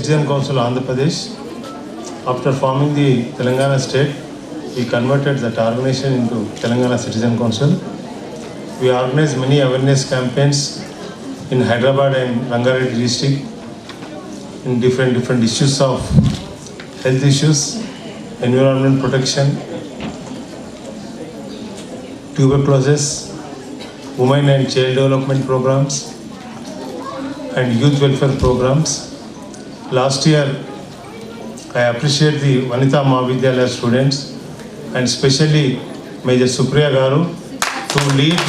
Citizen Council Andhra Pradesh. After forming the Telangana state, we converted that organization into Telangana Citizen Council. We organized many awareness campaigns in Hyderabad and Rangareddy district in different issues of health issues, environment protection, tuberculosis, women and child development programs, and youth welfare programs. Last year, I appreciate the Vanitha Mahavidyalaya students and especially Major Supriya Garu to lead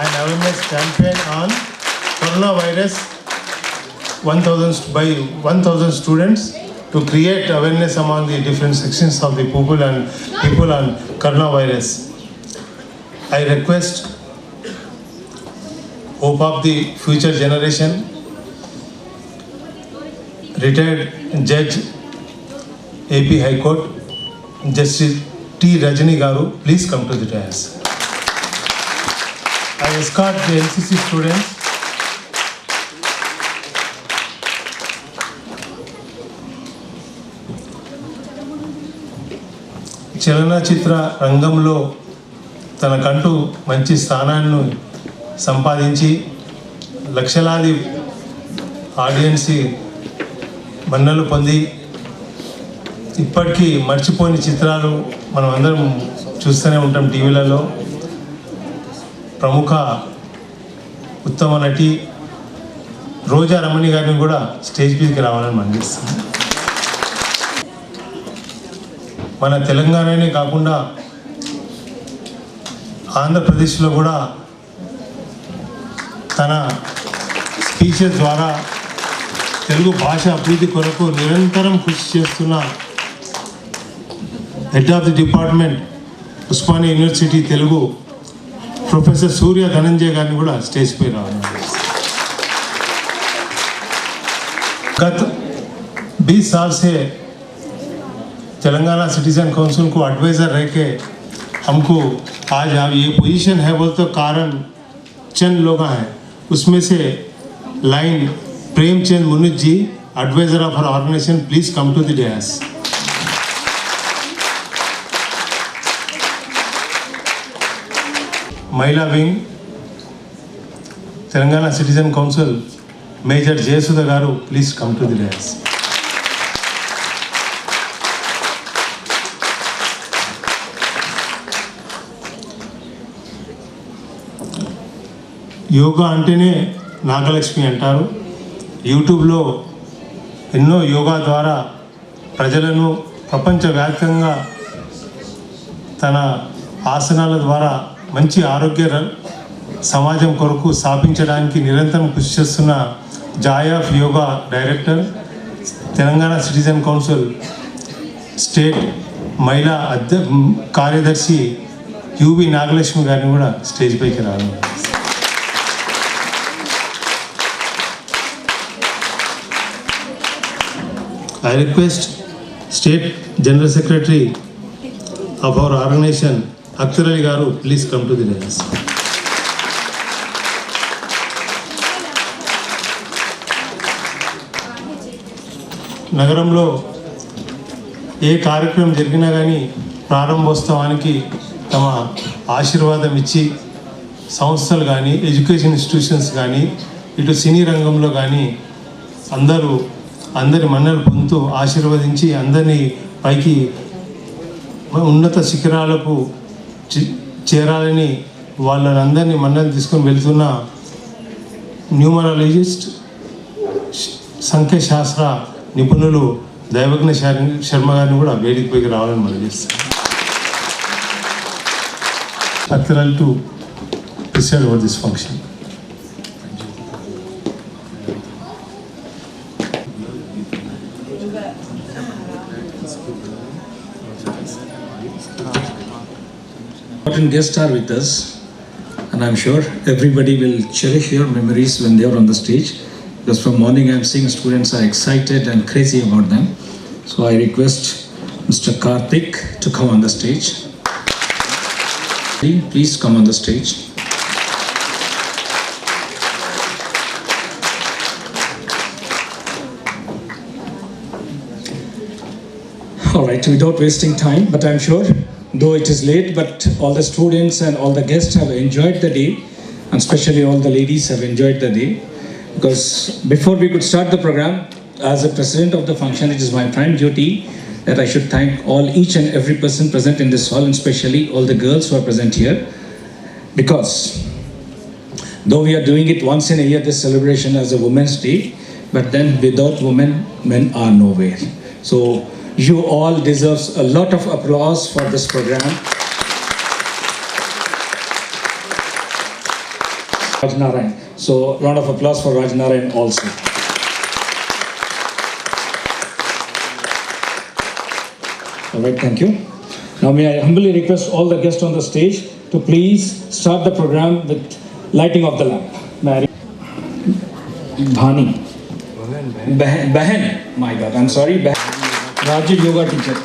an awareness campaign on coronavirus 1,000 students to create awareness among the different sections of the people on coronavirus. I request hope of the future generation, retired Judge AP High Court, Justice T. Rajani Garu, please come to the dais. I escort the NCC students. చలనచిత్ర రంగంలో తనకంటూ మంచి స్థానాన్ని సంపాదించి లక్షలాది audience మన్నలు పొంది ఇప్పటికీ మర్చిపోని చిత్రాలు మనం అందరం చూస్తూనే ఉంటాం టీవీలలో. ప్రముఖ ఉత్తమ నటి రోజా రమణి గారిని కూడా స్టేజ్ మీదకి రావాలని మనగిస్తాం. మన తెలంగాణనే కాకుండా ఆంధ్రప్రదేశ్లో కూడా తన స్పీచెస్ ద్వారా తెలుగు భాష అభివృద్ధి కొరకు నిరంతరం కృషి చేస్తున్న head of the department Osmania university Telugu professor Surya Dhananjaya గారిని కూడా స్టేజ్ పై రావాలి. गत 20 साल से तेलंगाना सिटीजन काउंसिल को एडवाइज़र रह के हमको आज ये पोजीशन है बोल तो कारण चंद लोग हैं. उसमें से लाइन प्रेमचंद मुनिज ji, advisor of our organisation, please come to the dais. महिला wing Telangana citizen council major Jayasudha garu, please come to the dais. Yoga అంటేనే నాగలక్ష్మి అంటారు. యూట్యూబ్లో ఎన్నో యోగా ద్వారా ప్రజలను ప్రపంచవ్యాప్తంగా తన ఆసనాల ద్వారా మంచి ఆరోగ్య సమాజం కొరకు స్థాపించడానికి నిరంతరం కృషి చేస్తున్న Joy of yoga director, Telangana citizen council state మహిళా కార్యదర్శి యువి నాగలక్ష్మి గారిని కూడా స్టేజ్ పైకి రావాలి. I request State General Secretary of our organization, Akhtar Ali Garu, please come to the dais. నగరంలో ఏ కార్యక్రమం జరిగినా కానీ ప్రారంభోత్సవానికి తమ ఆశీర్వాదం ఇచ్చి సంస్థలు కానీ ఎడ్యుకేషన్ ఇన్స్టిట్యూషన్స్ కానీ ఇటు సినీ రంగంలో కానీ అందరి మన్నలు పొందుతూ ఆశీర్వదించి అందరినీ పైకి ఉన్నత శిఖరాలకు చేరాలని వాళ్ళని అందరినీ మన్నలు తీసుకొని వెళ్తున్న న్యూమరాలజిస్ట్, సంఖ్యాశాస్త్ర నిపుణులు దైవజ్ఞ శర్మ గారిని కూడా వేదికపైకి రావాలని మనం చేస్తాం. అక్తరల్ to preside over this function. Important guests are with us, and I'm sure everybody will cherish your memories when they are on the stage, because from morning I'm seeing students are excited and crazy about them. So I request Mr. Karthik to come on the stage. Please come on the stage. All right, without wasting time, but I'm sure, though it is late, but all the students and all the guests have enjoyed the day, and especially all the ladies have enjoyed the day. Because before we could start the program, as a president of the function, it is my prime duty that I should thank each and every person present in this hall, and especially all the girls who are present here. Because though we are doing it once in a year, this celebration as a Women's Day, but then without women, men are nowhere. So you all deserve a lot of applause for this program. Raj Narayan. So round of applause for Raj Narayan also. All right, thank you. Now may I humbly request all the guests on the stage to please start the program with lighting of the lamp. Bhani. Bahan. My God, I'm sorry. Rajiv Yoga teacher.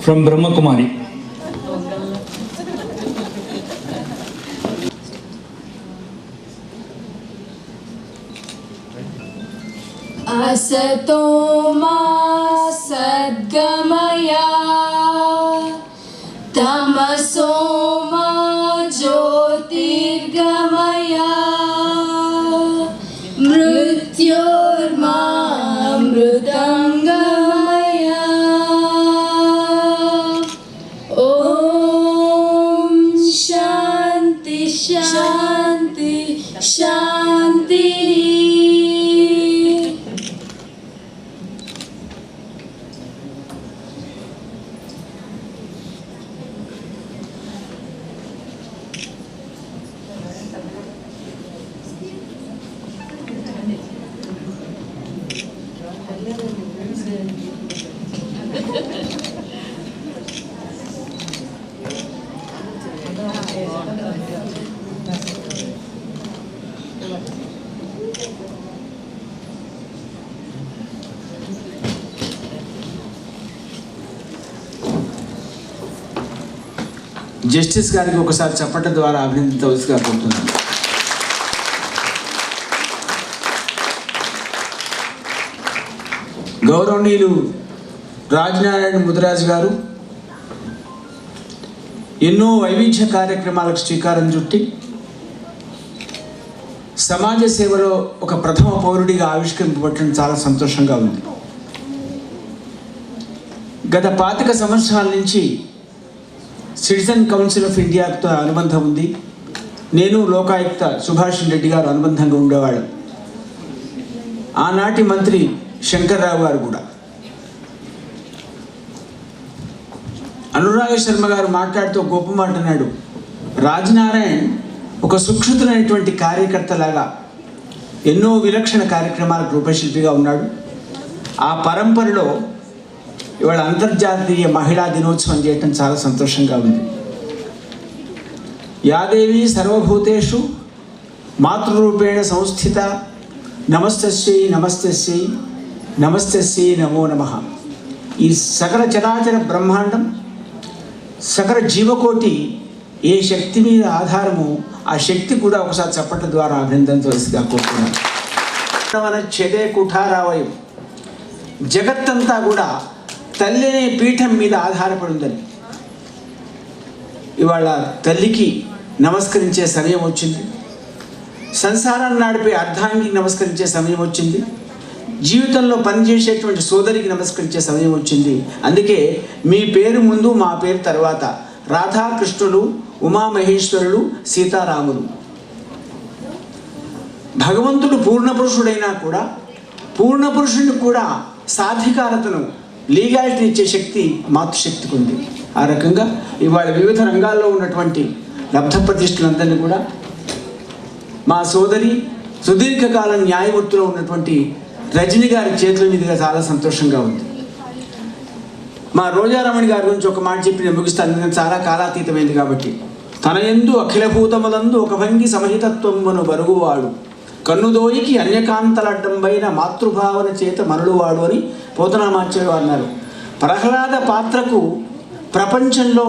From Brahma Kumari. Asato ma sadgamaya tamaso ma jyotirgamaya mrityorma amrutangamaya Om Shanti Shanti Shanti. Justice గారికి ఒకసారి చప్పట్ల ద్వారా అభినందించవలసిగా కోరుతున్నాను. గౌరవనీయులు రాజనారాయణ ముదిరాజు గారు ఎన్నో వైవిధ్య కార్యక్రమాలకు శ్రీకారం చుట్టి సమాజ సేవలో ఒక ప్రథమ పౌరుడిగా ఆవిష్కరింపబడటం చాలా సంతోషంగా ఉంది. గత 25 సంవత్సరాల నుంచి సిటిజన్ కౌన్సిల్ ఆఫ్ ఇండియాతో అనుబంధం ఉంది. నేను లోకాయుక్త సుభాష్ రెడ్డి గారు అనుబంధంగా ఉండేవాడు. ఆనాటి మంత్రి శంకర్రావు గారు కూడా. అనురాగ శర్మ గారు మాట్లాడుతూ గొప్ప మాట అన్నాడు, రాజనారాయణ్ ఒక సుక్షుతులైనటువంటి కార్యకర్తలాగా ఎన్నో విలక్షణ కార్యక్రమాలకు రూపశిల్పిగా ఉన్నాడు. ఆ పరంపరలో ఇవాళ అంతర్జాతీయ మహిళా దినోత్సవం చేయటం చాలా సంతోషంగా ఉంది. యాదేవి సర్వభూతేషు మాతృరూపేణ సంస్థిత నమస్తస్యై నమస్తస్యై నమస్తస్యై నమో నమః. ఈ సకల చరాచర బ్రహ్మాండం, సకల జీవకోటి ఏ శక్తి మీద ఆధారమో ఆ శక్తి కూడా ఒకసారి చప్పట్ల ద్వారా అభినందించవలసిగా కోరుతున్నాను. మన చెదే కుఠారావయం, జగత్తంతా కూడా తల్లి అనే పీఠం మీద ఆధారపడి ఉందని ఇవాళ తల్లికి నమస్కరించే సమయం వచ్చింది. సంసారాన్ని నడిపే అర్ధాంగికి నమస్కరించే సమయం వచ్చింది. జీవితంలో పనిచేసేటువంటి సోదరికి నమస్కరించే సమయం వచ్చింది. అందుకే మీ పేరు ముందు మా పేరు తర్వాత రాధాకృష్ణులు, ఉమామహేశ్వరులు, సీతారాములు. భగవంతుడు పూర్ణపురుషుడైనా కూడా పూర్ణపురుషుడిని కూడా సాధికారతను, లీగాలిటీ ఇచ్చే శక్తి మాతృశక్తికి ఉంది. ఆ రకంగా ఇవాళ వివిధ రంగాల్లో ఉన్నటువంటి లబ్ధ ప్రతిష్ఠులందరినీ కూడా మా సోదరి సుదీర్ఘకాలం న్యాయవృత్తిలో ఉన్నటువంటి రజని గారి చేతుల మీదుగా చాలా సంతోషంగా ఉంది. మా రోజారమణి గారి గురించి ఒక మాట చెప్పి నేను ముగిస్తాను, ఎందుకంటే చాలా కాలాతీతమైంది కాబట్టి. తన యందు అఖిలభూతములందు ఒక భంగి సమహితత్వమును బరుగువాడు, కన్నుదోయికి అన్యకాంతలడ్డంబైన మాతృభావన చేత మనుడువాడు అని పోతనామాచార్యులు అన్నారు. ప్రహ్లాద పాత్రకు ప్రపంచంలో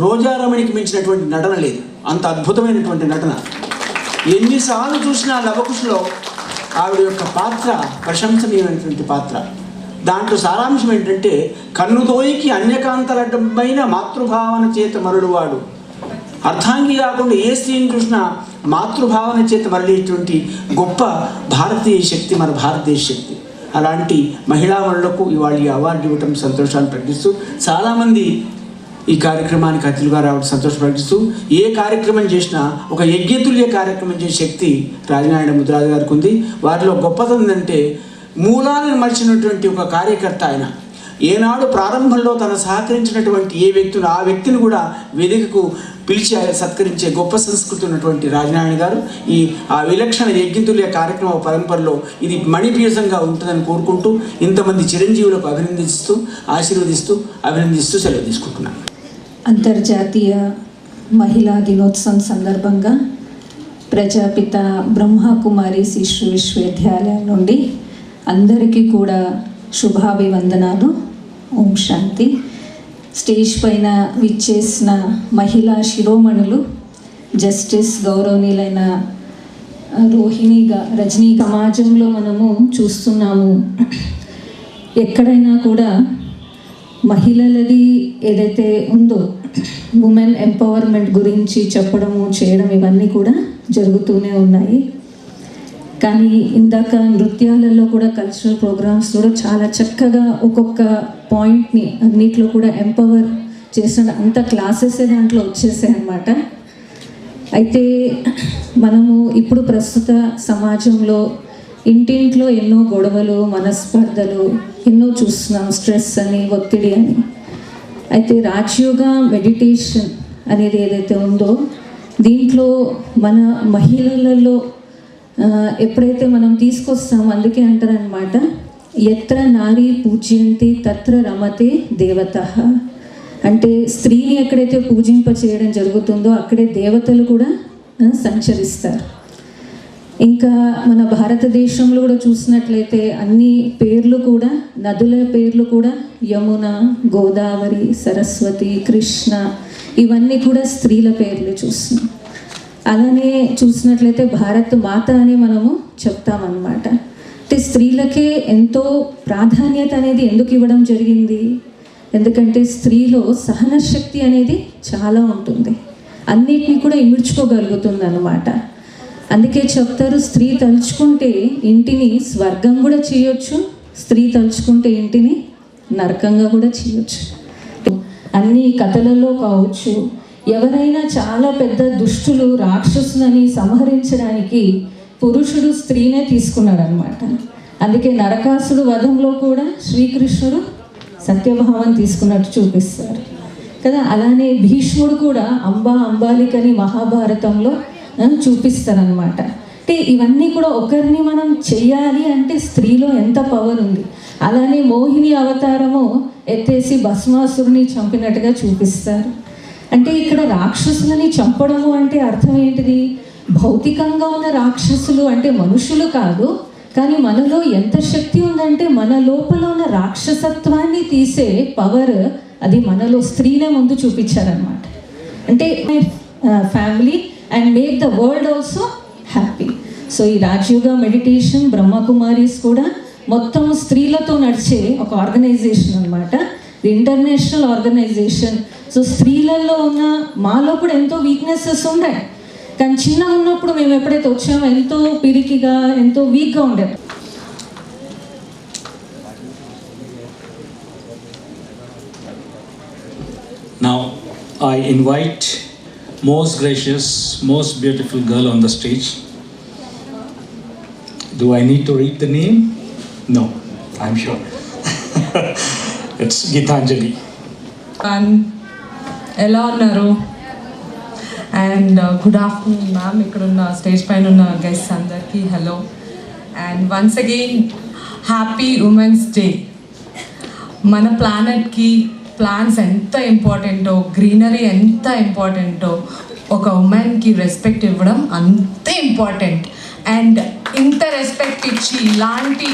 రోజారమణికి మించినటువంటి నటన లేదు. అంత అద్భుతమైనటువంటి నటన. ఎన్నిసార్లు చూసినా లవకుశలో ఆవిడ యొక్క పాత్ర ప్రశంసనీయమైనటువంటి పాత్ర. దాంట్లో సారాంశం ఏంటంటే, కన్నుదోయికి అన్యకాంతలడ్డమైన మాతృభావన చేత మరుడువాడు. అర్థాంగి కాకుండా ఏ స్త్రీని చూసినా మాతృభావన చేత మరలేటువంటి గొప్ప భారతీయ శక్తి మన భారతదేశ శక్తి. అలాంటి మహిళామణులకు ఇవాళ ఈ అవార్డు ఇవ్వటం సంతోషాన్ని ప్రకటిస్తూ, చాలామంది ఈ కార్యక్రమానికి అతిథులుగా రావడం సంతోషం ప్రకటిస్తూ, ఏ కార్యక్రమం చేసినా ఒక యజ్ఞతుల్య కార్యక్రమం చేసే శక్తి రాజనారాయణ ముద్రాజు గారికి ఉంది. వారిలో గొప్పతనం ఏంటంటే, మూలాలను మర్చినటువంటి ఒక కార్యకర్త ఆయన. ఏనాడు ప్రారంభంలో తను సహకరించినటువంటి ఏ వ్యక్తులు, ఆ వ్యక్తిని కూడా వేదికకు పిలిచి సత్కరించే గొప్ప సంస్కృతి ఉన్నటువంటి రాజనారాయణ గారు ఆ విలక్షణ యజ్ఞతుల్య కార్యక్రమ పరంపరలో ఇది మణిపీఠంగా ఉంటుందని కోరుకుంటూ, ఇంతమంది చిరంజీవులకు అభినందిస్తూ సెలవు తీసుకుంటున్నాను. అంతర్జాతీయ మహిళా దినోత్సవం సందర్భంగా ప్రజాపిత బ్రహ్మకుమారి శిశు విశ్వవిద్యాలయం నుండి అందరికీ కూడా శుభాభివందనాలు. ఓం శాంతి. స్టేజ్ పైన విచ్చేసిన మహిళా శిరోమణులు, జస్టిస్ గౌరవనీయులైన రజనీ, సమాజంలో మనము చూస్తున్నాము, ఎక్కడైనా కూడా మహిళలది ఏదైతే ఉందో ఉమెన్ ఎంపవర్మెంట్ గురించి చెప్పడము చేయడం ఇవన్నీ కూడా జరుగుతూనే ఉన్నాయి. కానీ ఇందాక నృత్యాలలో కూడా కల్చరల్ ప్రోగ్రామ్స్ కూడా చాలా చక్కగా ఒక్కొక్క పాయింట్ని అన్నిట్లో కూడా ఎంపవర్ చేసిన అంత క్లాసెస్ దాంట్లో వచ్చేసాయి అన్నమాట. అయితే మనము ఇప్పుడు ప్రస్తుత సమాజంలో ఇంటింట్లో ఎన్నో గొడవలు, మనస్పర్ధలు ఎన్నో చూస్తున్నాం, స్ట్రెస్ అని, ఒత్తిడి అని. అయితే రాజయోగ మెడిటేషన్ అనేది ఏదైతే ఉందో దీంట్లో మన మహిళలలో ఎప్పుడైతే మనం తీసుకొస్తామో, అందుకే అంటారనమాట, ఎత్ర నారీ పూజ్యంతి తత్ర రమతే దేవతః. అంటే స్త్రీని ఎక్కడైతే పూజింప చేయడం జరుగుతుందో అక్కడే దేవతలు కూడా సంచరిస్తారు. ఇంకా మన భారతదేశంలో కూడా చూసినట్లయితే అన్ని పేర్లు కూడా, నదుల పేర్లు కూడా యమున, గోదావరి, సరస్వతి, కృష్ణ, ఇవన్నీ కూడా స్త్రీల పేర్లు చూస్తున్నాం. అలానే చూసినట్లయితే భారత్ మాత అని మనము చెప్తామన్నమాట. అంటే స్త్రీలకే ఎంతో ప్రాధాన్యత అనేది ఎందుకు ఇవ్వడం జరిగింది? ఎందుకంటే స్త్రీలో సహన శక్తి అనేది చాలా ఉంటుంది, అన్నిటినీ కూడా ఇమిడ్చుకోగలుగుతుంది అన్నమాట. అందుకే చెప్తారు, స్త్రీ తలుచుకుంటే ఇంటిని స్వర్గం కూడా చేయొచ్చు, స్త్రీ తలుచుకుంటే ఇంటిని నరకంగా కూడా చేయొచ్చు. అన్ని కథలలో కావచ్చు, ఎవరైనా చాలా పెద్ద దుష్టులు, రాక్షసులని సంహరించడానికి పురుషుడు స్త్రీనే తీసుకున్నాడు అనమాట. అందుకే నరకాసుడు వధంలో కూడా శ్రీకృష్ణుడు సత్యభావం తీసుకున్నట్టు చూపిస్తారు కదా. అలానే భీష్ముడు కూడా అంబాలికని మహాభారతంలో చూపిస్తారనమాట. అంటే ఇవన్నీ కూడా ఒకరిని మనం చెయ్యాలి అంటే స్త్రీలో ఎంత పవర్ ఉంది. అలానే మోహిని అవతారము ఎత్తేసి భస్మాసురుని చంపినట్టుగా చూపిస్తారు. అంటే ఇక్కడ రాక్షసులని చంపడము అంటే అర్థం ఏంటిది? భౌతికంగా ఉన్న రాక్షసులు అంటే మనుషులు కాదు, కానీ మనలో ఎంత శక్తి ఉందంటే మన లోపల ఉన్న రాక్షసత్వాన్ని తీసే పవర్ అది మనలో స్త్రీనే ముందు చూపించారనమాట. అంటే family and make the world also happy. So ఈ రాజయోగ మెడిటేషన్ బ్రహ్మకుమారీస్ కూడా మొత్తం స్త్రీలతో నడిచే ఒక ఆర్గనైజేషన్ అనమాట. ఇది ఇంటర్నేషనల్ ఆర్గనైజేషన్. సో స్త్రీలలో ఉన్న మాలో కూడా ఎంతో వీక్నెసెస్ ఉన్నాయి, కానీ చిన్న ఉన్నప్పుడు మేము ఎప్పుడైతే వచ్చామో ఎంతో పిరికిగా, ఎంతో వీక్గా ఉండేది. Now I invite most gracious, most beautiful girl on the stage. Do I need to read the name? No, I'm sure. It's Gitanjali. ఎలా ఉన్నారు? అండ్ గుడ్ ఆఫ్టర్నూన్ మ్యామ్, ఇక్కడ ఉన్న స్టేజ్ పైన ఉన్న గెస్ట్స్ అందరికీ hello. And once again happy women's day. మన ప్లానెట్కి plants ఎంత ఇంపార్టెంటో, గ్రీనరీ ఎంత ఇంపార్టెంటో, ఒక ఉమెన్కి రెస్పెక్ట్ ఇవ్వడం అంతే ఇంపార్టెంట్. అండ్ ఇంత రెస్పెక్ట్ ఇచ్చి ఇలాంటి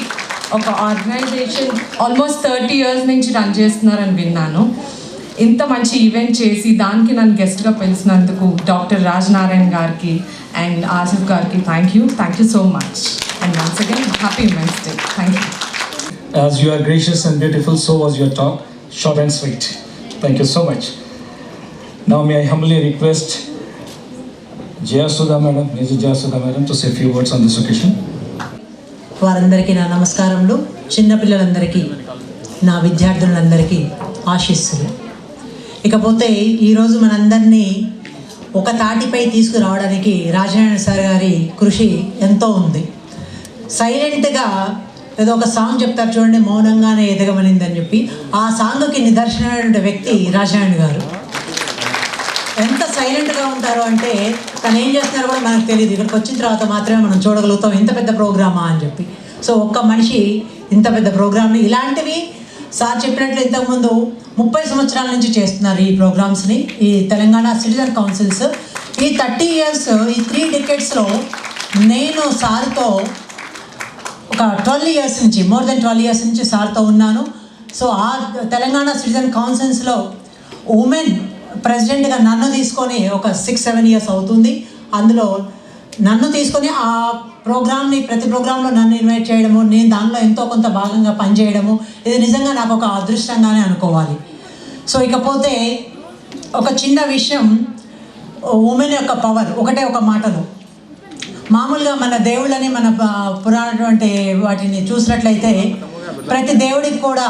ఒక ఆర్గనైజేషన్ ఆల్మోస్ట్ 30 years నుంచి రన్ చేస్తున్నారని విన్నాను. ఇంత మంచి ఈవెంట్ చేసి దానికి నన్ను గెస్ట్గా పిలిచినందుకు డాక్టర్ రాజనారాయణ గారికి అండ్ ఆసిఫ్ గారికి thank you so much. And once again happy women's day. Thank you. As you are gracious and beautiful, so was your talk, short and sweet. Thank you so much. Now may I humbly request Jayasudha Madam, Mrs. Jayasudha Madam, to say a few words on this occasion. వారందరికీ నా నమస్కారములు. చిన్నపిల్లలందరికీ, నా విద్యార్థులందరికీ ఆశీస్సులు. ఇకపోతే ఈరోజు మనందరినీ ఒక తాటిపై తీసుకురావడానికి రాజనారాయణ సార్ గారి కృషి ఎంతో ఉంది. సైలెంట్గా ఏదో ఒక సాంగ్ చెప్తారు చూడండి, మౌనంగానే ఎదగమనిందని చెప్పి, ఆ సాంగ్కి నిదర్శనమైన వ్యక్తి రాజనారాయణ గారు. ఎంత సైలెంట్గా ఉంటారో అంటే తను ఏం చేస్తున్నారో కూడా మనకు తెలియదు. ఇక్కడికి వచ్చిన తర్వాత మాత్రమే మనం చూడగలుగుతాం ఇంత పెద్ద ప్రోగ్రామా అని చెప్పి. సో ఒక్క మనిషి ఇంత పెద్ద ప్రోగ్రామ్ని, ఇలాంటివి సార్ చెప్పినట్లు ఇంతకుముందు 30 సంవత్సరాల నుంచి చేస్తున్నారు ఈ ప్రోగ్రామ్స్ని, ఈ తెలంగాణ సిటిజన్ కౌన్సిల్స్. ఈ 30 ఇయర్స్, ఈ 3 డెకేడ్స్లో నేను సార్తో ఒక 12 ఇయర్స్ నుంచి, మోర్ దెన్ 12 ఇయర్స్ నుంచి సార్తో ఉన్నాను. సో ఆ తెలంగాణ సిటిజన్ కౌన్సిల్స్లో ఉమెన్ ప్రెసిడెంట్గా నన్ను తీసుకొని ఒక 6-7 ఇయర్స్ అవుతుంది. అందులో నన్ను తీసుకొని ఆ ప్రోగ్రామ్ని, ప్రతి ప్రోగ్రాంలో నన్ను ఇన్వైట్ చేయడము, నేను దానిలో ఎంతో కొంత భాగంగా పనిచేయడము, ఇది నిజంగా నాకు ఒక అదృష్టంగానే అనుకోవాలి. సో ఇకపోతే ఒక చిన్న విషయం, ఉమెన్ యొక్క పవర్ ఒకటే ఒక మాటలో. మామూలుగా మన దేవుళ్ళని, మన పురాణటువంటి వాటిని చూసినట్లయితే ప్రతి దేవుడికి కూడా,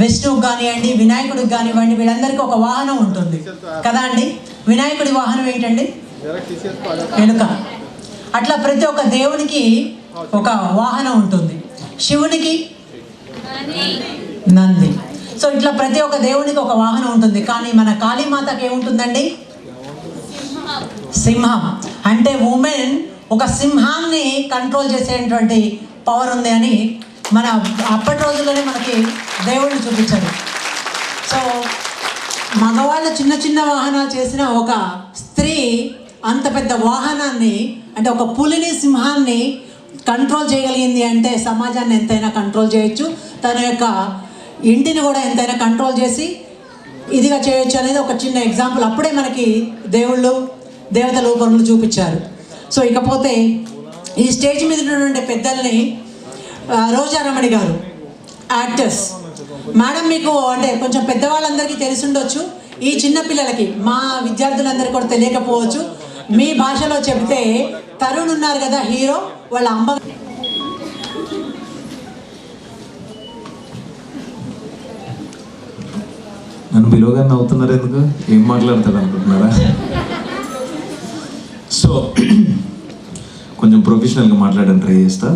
విష్ణువుకి కానివ్వండి, వినాయకుడికి కానివ్వండి, వీళ్ళందరికీ ఒక వాహనం ఉంటుంది కదా అండి. వినాయకుడి వాహనం ఏంటండి? ఎలుక. అట్లా ప్రతి ఒక్క దేవునికి ఒక వాహనం ఉంటుంది. శివునికి నంది. సో ఇట్లా ప్రతి ఒక్క దేవునికి ఒక వాహనం ఉంటుంది. కానీ మన కాళీమాతకి ఏముంటుందండి? సింహం. అంటే ఉమెన్ ఒక సింహాన్ని కంట్రోల్ చేసేటువంటి పవర్ ఉంది అని మన అప్పటి రోజుల్లోనే మనకి దేవుళ్ళు చూపించారు. సో మగవాళ్ళు చిన్న చిన్న వాహనాలు చేసిన ఒక స్త్రీ అంత పెద్ద వాహనాన్ని, అంటే ఒక పులిని, సింహాన్ని కంట్రోల్ చేయగలిగింది అంటే సమాజాన్ని ఎంతైనా కంట్రోల్ చేయొచ్చు, తన యొక్క ఇంటిని కూడా ఎంతైనా కంట్రోల్ చేసి ఇదిగా చేయొచ్చు అనేది ఒక చిన్న ఎగ్జాంపుల్. అప్పుడే మనకి దేవుళ్ళు, దేవతల రూపంలో చూపించారు. సో ఇకపోతే ఈ స్టేజ్ మీద ఉన్నటువంటి పెద్దల్ని, రోజారమణి గారు, యాక్టర్స్ మేడం, మీకు అంటే కొంచెం పెద్దవాళ్ళందరికీ తెలిసి ఉండొచ్చు, ఈ చిన్నపిల్లలకి, మా విద్యార్థులందరికీ కూడా తెలియకపోవచ్చు. మీ భాషలో చెబితే తరుణ్ ఉన్నారు కదా హీరో, వాళ్ళ అమ్మ. నన్ను పిలువగా నవ్వుతున్నారు ఎందుకు? ఏం మాట్లాడతారు అనుకుంటున్నారా? సో కొంచెం ప్రొఫెషనల్గా మాట్లాడడానికి ట్రై చేస్తా.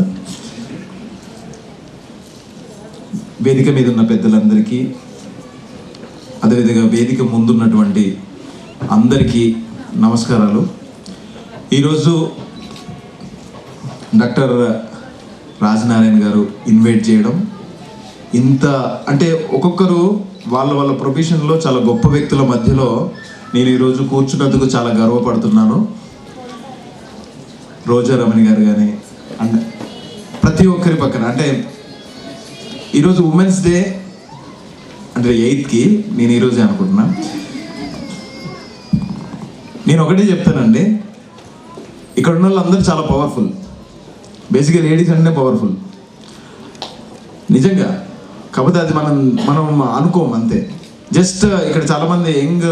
వేదిక మీద ఉన్న పెద్దలందరికీ, అదేవిధంగా వేదిక ముందున్నటువంటి అందరికీ నమస్కారాలు. ఈరోజు డాక్టర్ రాజనారాయణ గారు ఇన్వైట్ చేయడం, ఇంత అంటే ఒక్కొక్కరు వాళ్ళ వాళ్ళ ప్రొఫెషన్లో చాలా గొప్ప వ్యక్తుల మధ్యలో నేను ఈరోజు కూర్చున్నందుకు చాలా గర్వపడుతున్నాను. రోజారమణి గారు కానీ అండ్ ప్రతి ఒక్కరి పక్కన, అంటే ఈరోజు ఉమెన్స్ డే అంటే 8th నేను ఈరోజే అనుకుంటున్నా. నేను ఒకటే చెప్తానండి, ఇక్కడ ఉన్న వాళ్ళందరూ చాలా పవర్ఫుల్. బేసిక్గా లేడీస్ అంటే పవర్ఫుల్ నిజంగా. కాకపోతే అది మనం అనుకోము అంతే. జస్ట్ ఇక్కడ చాలామంది యంగ్